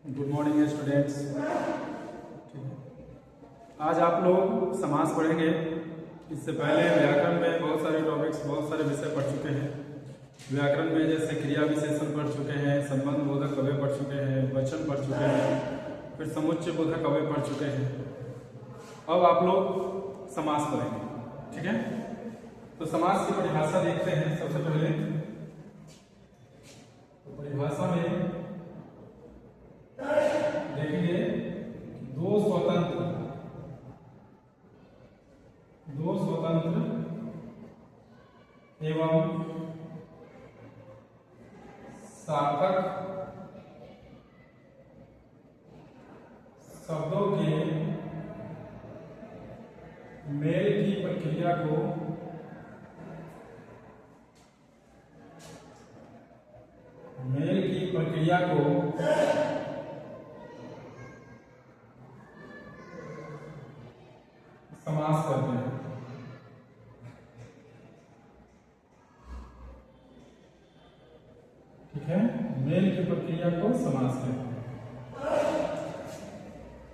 Good morning students. आज आप लोग समास पढ़ेंगे। इससे पहले व्याकरण में बहुत सारे टॉपिक्स, बहुत सारे विषय पढ़ चुके हैं। व्याकरण में जैसे क्रिया विशेषण पढ़ चुके हैं, संबंध बोधक अव्यय पढ़ चुके हैं, वचन पढ़ चुके हैं, फिर समुच्चय बोधक अव्यय पढ़ चुके हैं। अब आप लोग समास पढ़ेंगे, ठीक है। तो समास की परिभाषा देखते हैं। सबसे पहले तो परिभाषा में देखेंगे दो स्वतंत्र एवं सार्थक शब्दों के मेल की प्रक्रिया को समास करते हैं। ठीक है, मेल की प्रक्रिया को समास कहते हैं।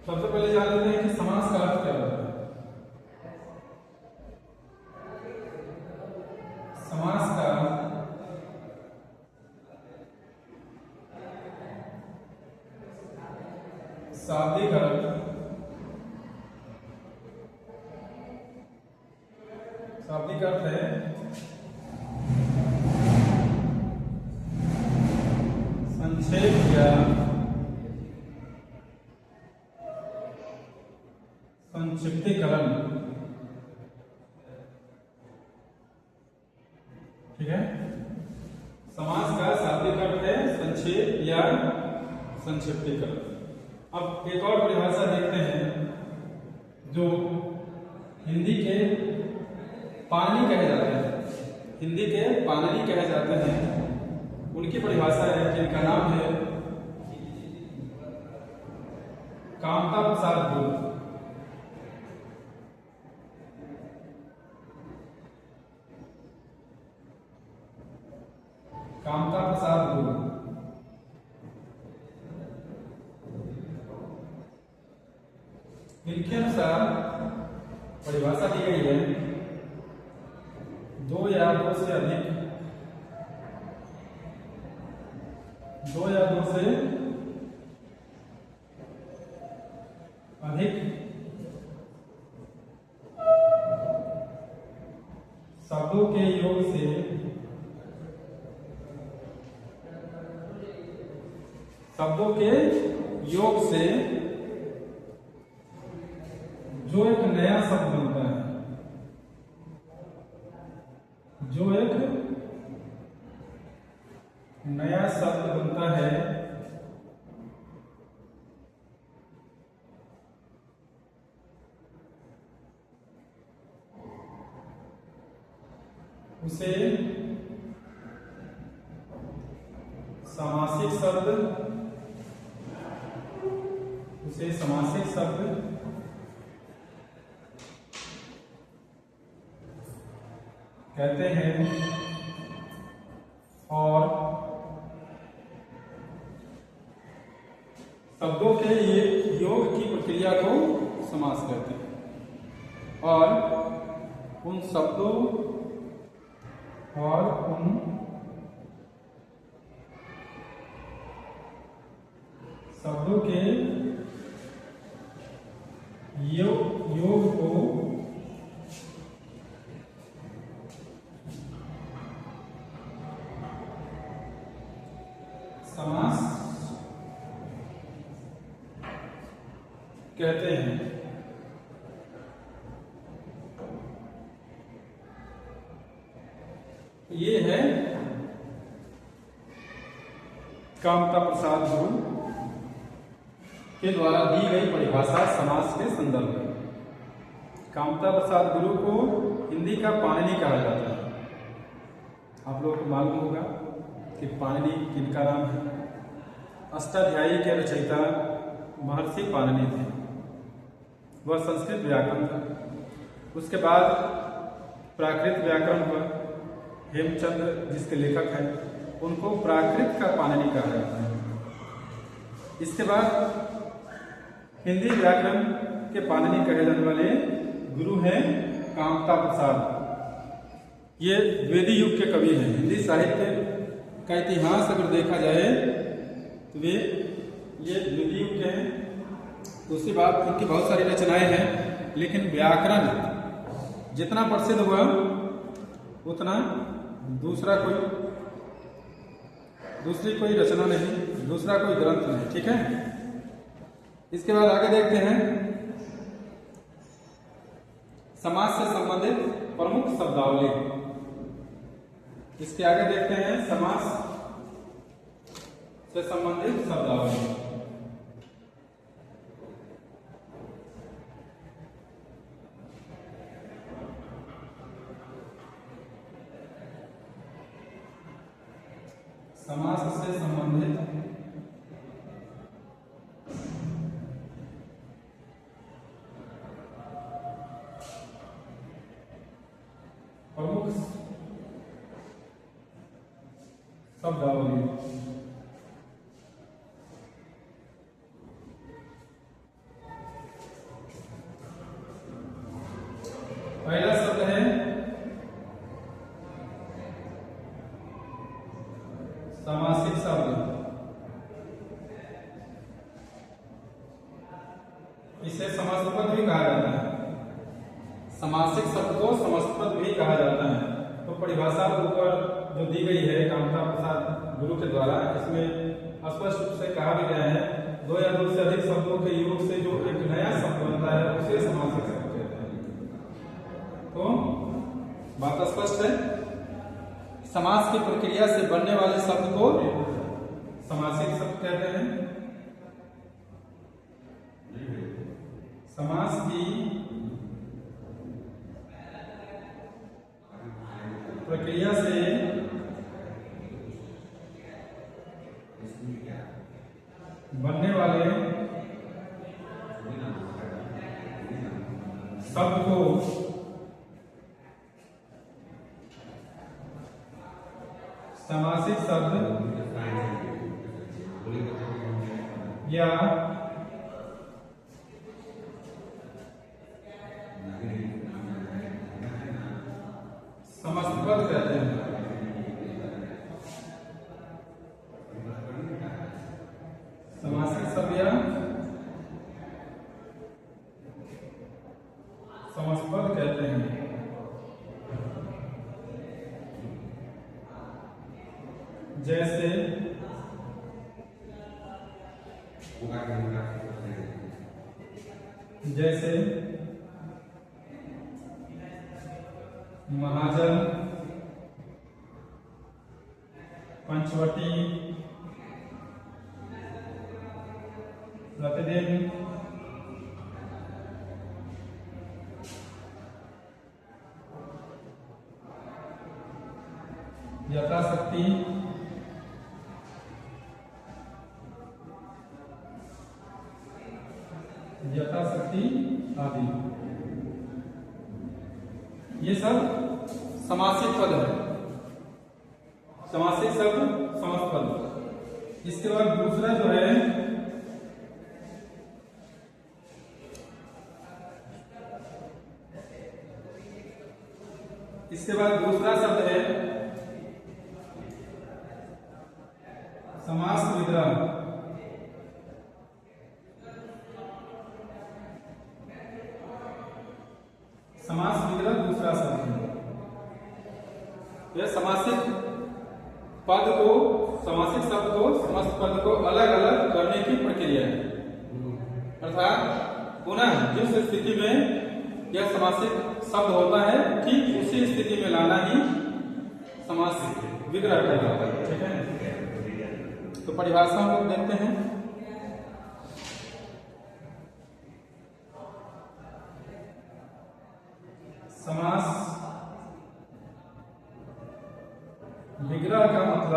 सबसे पहले जान लेते हैं कि समास का अर्थ क्या होता है। समास का शाब्दिक अर्थ है संक्षेप या संक्षिप्तीकरण। ठीक है, समास का शाब्दिक अर्थ है संक्षेप या संक्षिप्तीकरण। अब एक और परिभाषा देखते हैं जो हिंदी के पाणिनि कहे जाते हैं। हिंदी के पाणिनि कहे जाते हैं। उनकी परिभाषा है, जिनका नाम है कामता प्रसाद गुरु। कामता प्रसाद गुरु इनके अनुसार परिभाषा दी गई है, दो या दो से अधिक शब्दों के योग से जो एक नया शब्द बनता है, उसे समासिक शब्द कहते हैं। और शब्दों के ये योग की प्रक्रिया को समास कहते हैं। और उन शब्दों के योग को समास कहते हैं। ये है कामता प्रसाद गुरु के द्वारा दी गई परिभाषा समास के संदर्भ में। कामता प्रसाद गुरु को हिंदी का पाणिनि कहा जाता है। आप लोगों को मालूम होगा कि पाणिनि किनका नाम है। अष्टाध्यायी के रचयिता महर्षि पाणिनि थे। वह संस्कृत व्याकरण था। उसके बाद प्राकृत व्याकरण हुआ। हेमचंद्र जिसके लेखक हैं, उनको प्राकृत का पाणिनि कहा जाता है। इसके बाद हिंदी व्याकरण के पाणिनि कहे जाने वाले गुरु हैं कामता प्रसाद। ये द्विवेदी युग के कवि हैं। हिंदी साहित्य का इतिहास अगर देखा जाए तो ये द्विवेदी युग के हैं। दूसरी बात, इनकी बहुत सारी रचनाएं हैं, लेकिन व्याकरण जितना प्रसिद्ध हुआ उतना दूसरी कोई रचना नहीं, दूसरा कोई ग्रंथ नहीं। ठीक है, इसके बाद आगे देखते हैं समाज से संबंधित प्रमुख शब्दावली। इसके आगे देखते हैं समास से संबंधित शब्दावली। समास से संबंधित प्रमुख शब्दावली। पहला शब्द है समासिक शब्द। इसे समासपद भी कहा जाता है। समासिक शब्द को समासपद भी कहा जाता है। तो परिभाषा ऊपर जो दी गई है कामता प्रसाद गुरु के द्वारा, इसमें स्पष्ट रूप से कहा भी गया है दो या दो से अधिक शब्दों के योग से जो एक नया शब्द बनता है उसे समासिक शब्द कहते हैं। तो बात स्पष्ट है। समास की प्रक्रिया से बनने वाले शब्द को समासिक शब्द कहते हैं। समास की प्रक्रिया से बनने वाले शब्द को समासिक शब्द या समासपद कहते हैं। समासिक शब्द या समासपद कहते हैं। जैसे महाजन, पंचवटी, प्रतिदिन, यथाशक्ति, आदि, ये सब समासिक पद है। समासिक शब्द समासपद। इसके बाद दूसरा जो है दूसरा शब्द है समास विग्रह। समास विग्रह दूसरा शब्द है। यह समासिक शब्द को समस्त पद को अलग अलग करने की प्रक्रिया है। अर्थात पुनः जिस स्थिति में यह समासिक शब्द होता है ठीक उसी स्थिति में लाना ही समासिक विग्रह कहलाता है। ठीक है, तो परिभाषा हम लोग देखते हैं। समास विग्रह का मतलब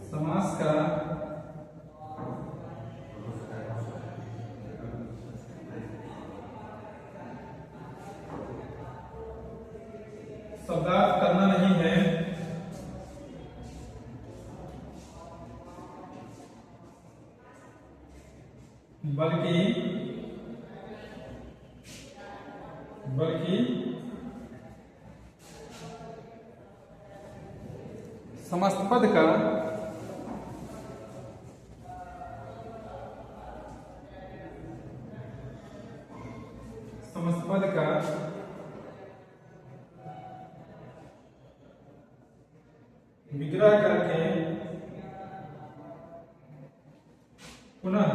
समास का बल्कि समस्त पद का विग्रह करके पुनः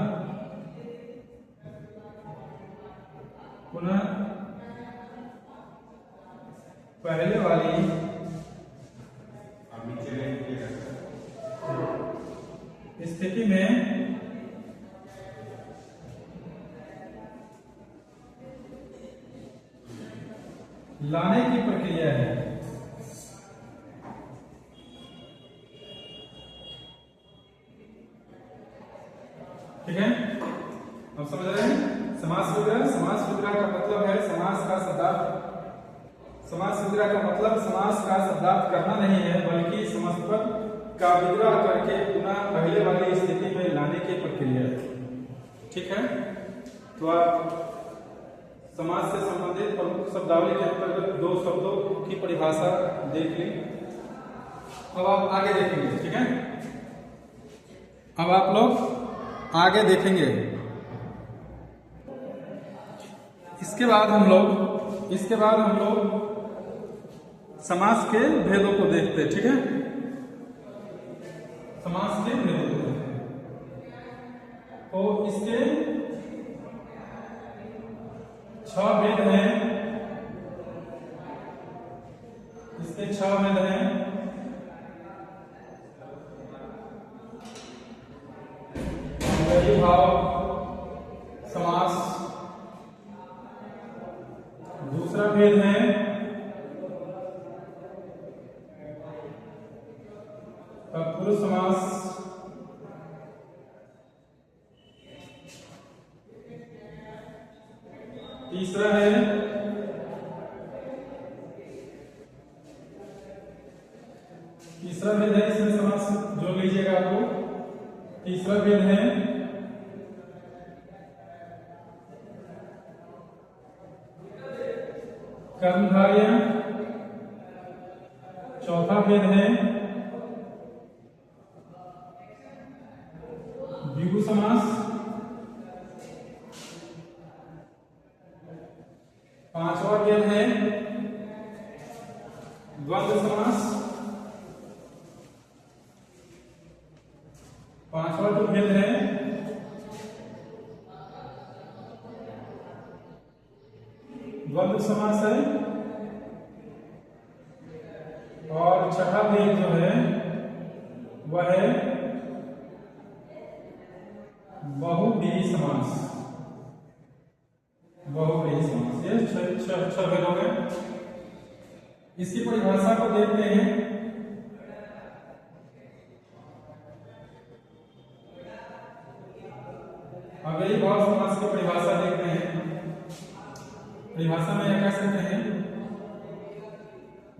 पहले वाली स्थिति में लाने की प्रक्रिया है। ठीक है, अब समझ रहे हैं। समास विग्रह का मतलब है समास का शब्दार्थ करना नहीं है, बल्कि समस्त पद का विग्रह करके पुनः पहले वाली स्थिति में लाने की प्रक्रिया है। ठीक है, तो आप समास से संबंधित प्रमुख शब्दावली के अंतर्गत 2 शब्दों की परिभाषा देख लें। अब आप आगे देखेंगे। ठीक है, अब आप लोग आगे देखेंगे। इसके बाद हम लोग समास के भेदों को देखते हैं। ठीक है, समास के भेदों को देखते हैं। तो इसके 6 भेद हैं। भाव समास, दूसरा भेद है तत्पुरुष समास, तीसरा है इसमें समास जोड़ लीजिएगा आपको। तीसरा भेद है कर्मधारय। चौथा भेद है द्विगु समास। पांचवा भेद है द्वंद्व समास। पांचवा जो भेद है द्वंद्व समास है। और छठा भेद जो है वह है बहुव्रीहि समास। ये 6 भेद हो गए। इसकी परिभाषा को देखते हैं। अव्ययी भाव समास की परिभाषा देखते हैं। परिभाषा में यह कह सकते हैं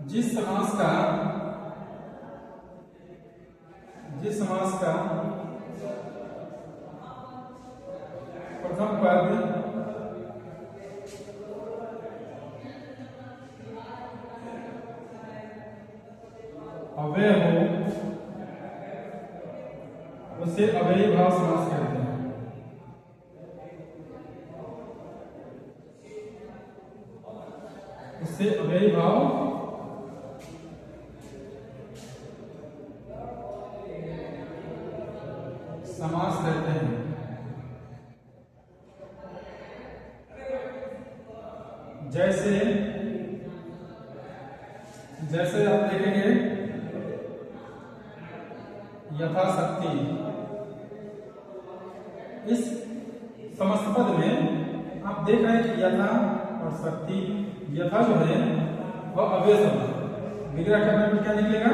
जिस समास का प्रथम पद अव्यय हो उसे अव्ययी भाव समास कहते हैं। उससे अव्ययी भाव समास कहते हैं। जैसे आप देखेंगे यथाशक्ति, इस समस्त पद में आप देख रहे हैं कि यथा और शक्ति। यथा जो है वह अव्यय शब्द है। विग्रह करने पर क्या निकलेगा?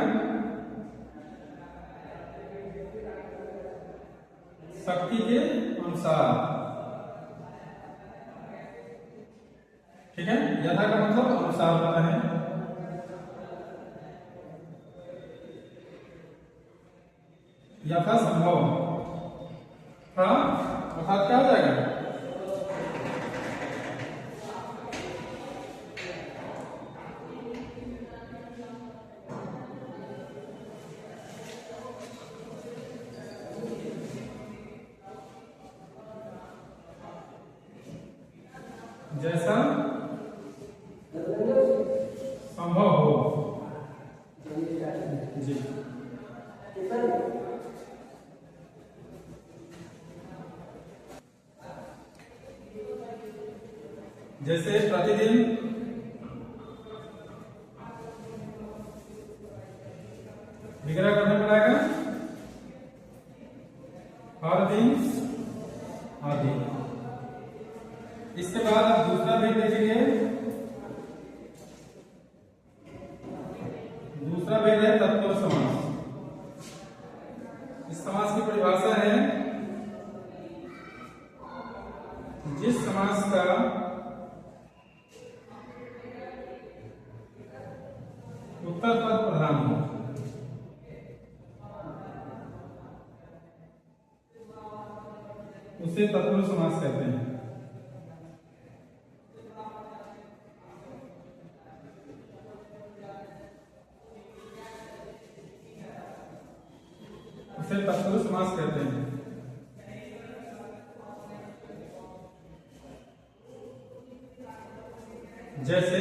शक्ति के अनुसार। ठीक है, यथा का मतलब अनुसार होता है। यथा संभव था अर्थात क्या हो जाएगा? जैसा संभव हो। जी जैसे प्रतिदिन विग्रह करना पड़ेगा, हर दिन आदि। इसके बाद आप दूसरा भेद देखेंगे। दूसरा भेद है तत्पुरुष समास। इस समास की परिभाषा है जिस समास का उत्तर पद प्रधान हो, उसे तत्पुरुष समास कहते हैं। उसे तत्पुरुष समास कहते हैं। जैसे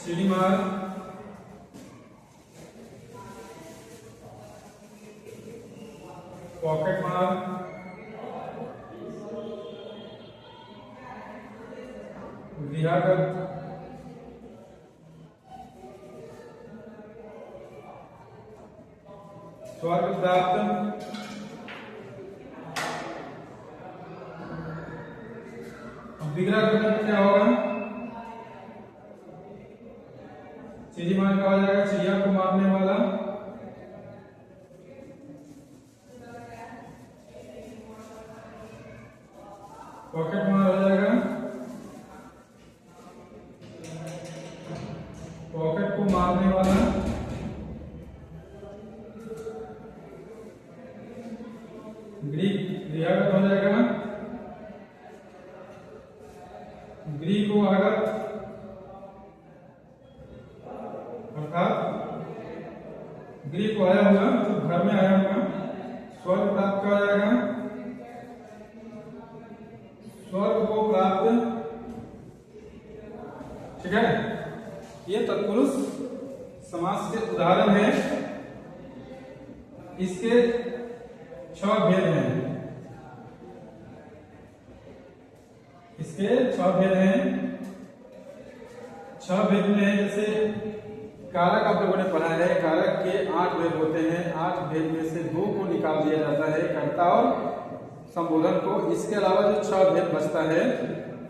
चिड़ी मार, पॉकेट मार, विहागत, स्वर्ग प्राप्त, विग्रह करने में क्या होगा? चिड़ी मार का हो जाएगा चिड़िया को मारने वाला, पॉकेट मार हो जाएगा पॉकेट को मारने वाला, ग्रीक हो जाएगा ग्रीक को आगत, अर्थात ग्रीक को आया हुआ तो घर में आया हुआ। स्वर्ग प्राप्त का हो जाएगा स्वर्ग को प्राप्त। ठीक है, ये तत्पुरुष समास के उदाहरण है। इसके 6 भेद हैं। इसके 6 भेद हैं। 6 भेद में है जैसे कारक आप लोगों ने पढ़ा है, कारक के 8 भेद होते हैं। 8 भेद में से 2 को निकाल दिया जाता है, कर्ता और संबोधन को। इसके अलावा जो 6 भेद बचता है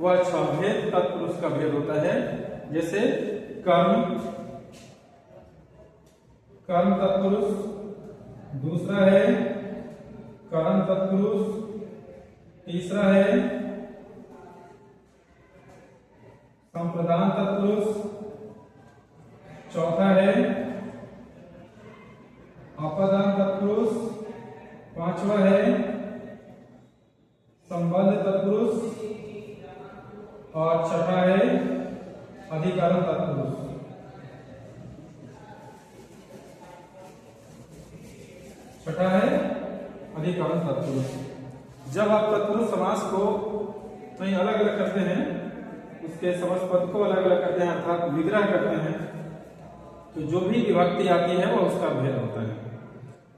वह 6 भेद तत्पुरुष का भेद होता है। जैसे कर्म तत्पुरुष, दूसरा है करण तत्पुरुष, तीसरा है संप्रदान तत्पुरुष, चौथा है अपदान तत्पुरुष, पांचवा है संबंध तत्पुरुष और छठा है अधिकरण तत्पुरुष। छठा है अधिकरण तत्पुरुष। जब आप तत्पुरुष समास को कहीं अलग अलग करते हैं, उसके समस्त पद को अलग अलग करते हैं अर्थात विग्रह करते हैं, तो जो भी विभक्ति आती है वह उसका भेद होता है।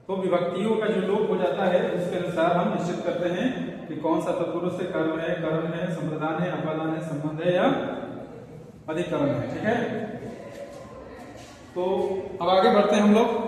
तो विभक्तियों का जो लोप हो जाता है उसके अनुसार हम निश्चित करते हैं कि कौन सा तत्पुरुष से कर्म है, करण है, संप्रदान है, अपदान है, संबंध है या अधिकरण है। ठीक है, तो अब आगे बढ़ते हैं हम लोग।